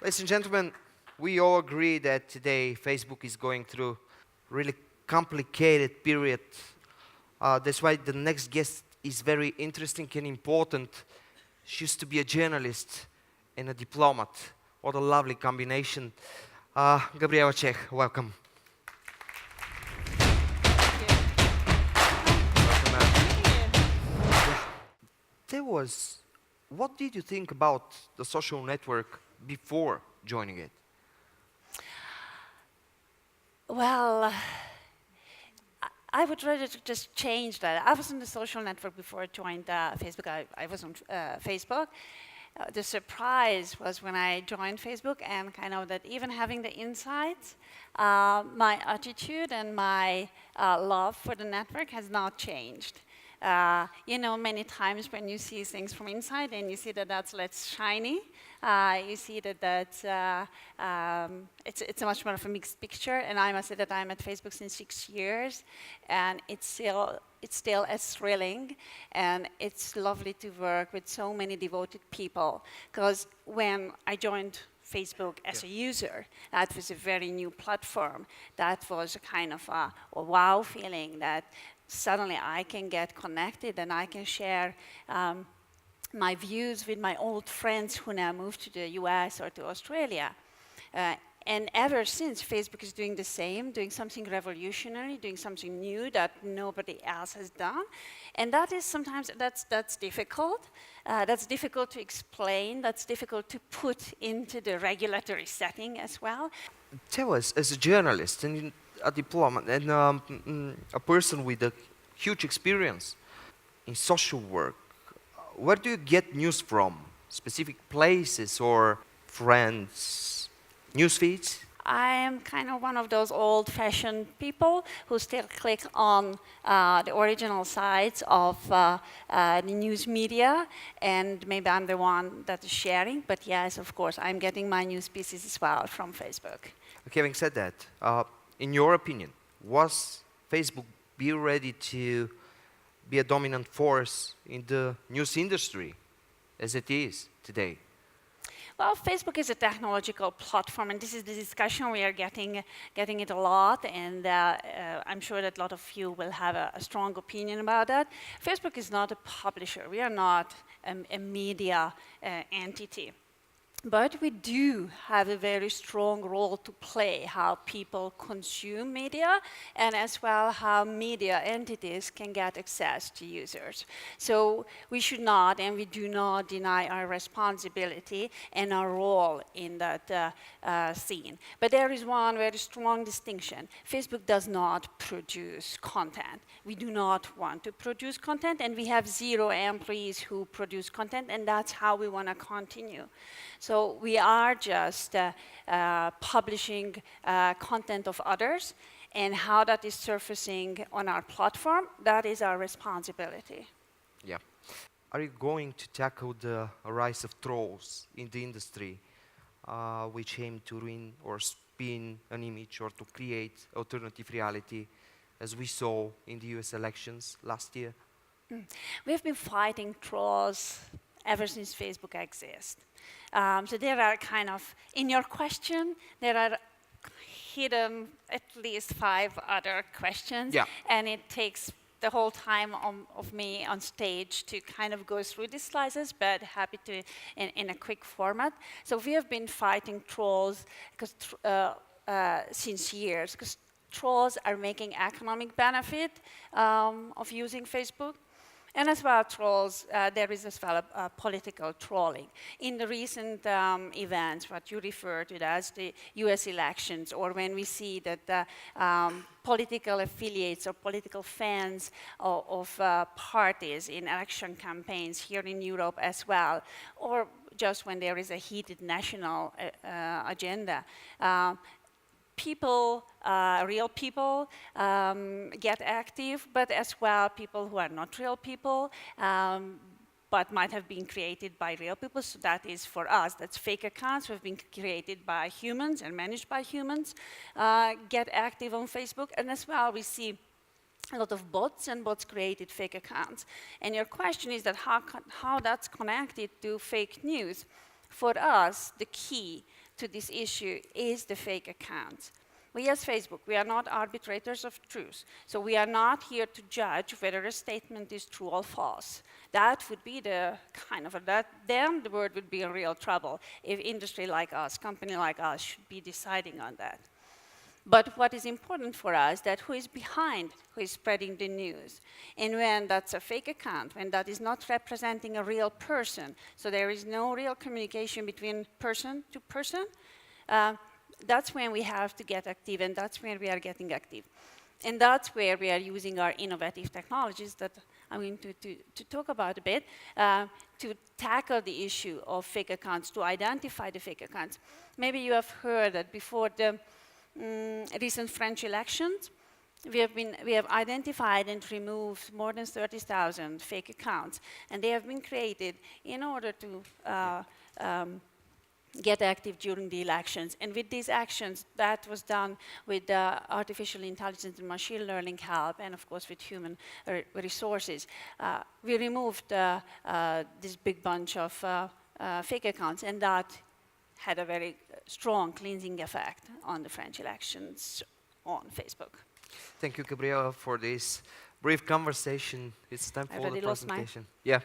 Ladies and gentlemen, we all agree that today Facebook is going through really complicated period. That's why the next guest is very interesting and important. She used to be a journalist and a diplomat. What a lovely combination. Gabriella, Czech, welcome. Welcome, ma'am. What did you think about the social network before joining it? Well, I would rather just change that. I was on the social network before I joined Facebook. I was on Facebook. The surprise was when I joined Facebook and kind of that even having the insights, my attitude and my love for the network has not changed. Many times when you see things from inside and you see that that's less shiny, you see that it's a much more of a mixed picture. And I must say that I'm at Facebook since 6 years, and it's still as thrilling, and it's lovely to work with so many devoted people. Because when I joined Facebook as a user, that was a very new platform. That was a kind of a wow feeling that suddenly I can get connected and I can share my views with my old friends who now moved to the US or to Australia. And ever since, Facebook is doing the same, doing something revolutionary, doing something new that nobody else has done. And that is sometimes, that's difficult. That's difficult to explain. That's difficult to put into the regulatory setting as well. Tell us, as a journalist and a diplomat and a person with a huge experience in social work, where do you get news from? Specific places or friends, news feeds? I am kind of one of those old-fashioned people who still click on the original sites of the news media, and maybe I'm the one that is sharing, but yes, of course, I'm getting my news pieces as well from Facebook. Okay, having said that, in your opinion, was Facebook ready to be a dominant force in the news industry as it is today? Well, Facebook is a technological platform, and this is the discussion we are getting it a lot, and I'm sure that a lot of you will have a strong opinion about that. Facebook is not a publisher. We are not a media entity. But we do have a very strong role to play, how people consume media, and as well how media entities can get access to users. So we should not, and we do not deny our responsibility and our role in that scene. But there is one very strong distinction. Facebook does not produce content. We do not want to produce content, and we have 0 employees who produce content, and that's how we want to continue. So we are just publishing content of others, and how that is surfacing on our platform, that is our responsibility. Yeah. Are you going to tackle the rise of trolls in the industry, which aim to ruin or spin an image or to create alternative reality, as we saw in the US elections last year? We've been fighting trolls ever since Facebook exists. So there are kind of, in your question, there are hidden at least 5 other questions. Yeah. And it takes the whole time of me on stage to kind of go through these slices, but happy to in a quick format. So we have been fighting trolls since years, because trolls are making economic benefit of using Facebook. And as well, trolls, there is as well a political trolling. In the recent events, what you refer to as the US elections, or when we see that political affiliates or political fans of parties in election campaigns here in Europe as well, or just when there is a heated national agenda, people, real people, get active, but as well people who are not real people, but might have been created by real people. So that is for us, that's fake accounts who have been created by humans and managed by humans, get active on Facebook. And as well, we see a lot of bots and bots created fake accounts. And your question is that how that's connected to fake news. For us, the key to this issue is the fake accounts. We as Facebook, we are not arbitrators of truth. So we are not here to judge whether a statement is true or false. That would be the kind of, then the world would be in real trouble if industry like us, company like us, should be deciding on that. But what is important for us, that who is behind, who is spreading the news. And when that's a fake account, when that is not representing a real person, so there is no real communication between person to person, that's when we have to get active, and that's when we are getting active. And that's where we are using our innovative technologies that I'm going to talk about a bit, to tackle the issue of fake accounts, to identify the fake accounts. Maybe you have heard that before the recent French elections, we have identified and removed more than 30,000 fake accounts, and they have been created in order to get active during the elections. And with these actions, that was done with artificial intelligence and machine learning help, and of course with human resources. We removed this big bunch of fake accounts, and that had a very strong cleansing effect on the French elections on Facebook. Thank you, Gabriella, for this brief conversation. It's time for the already lost mine. presentation. Yeah.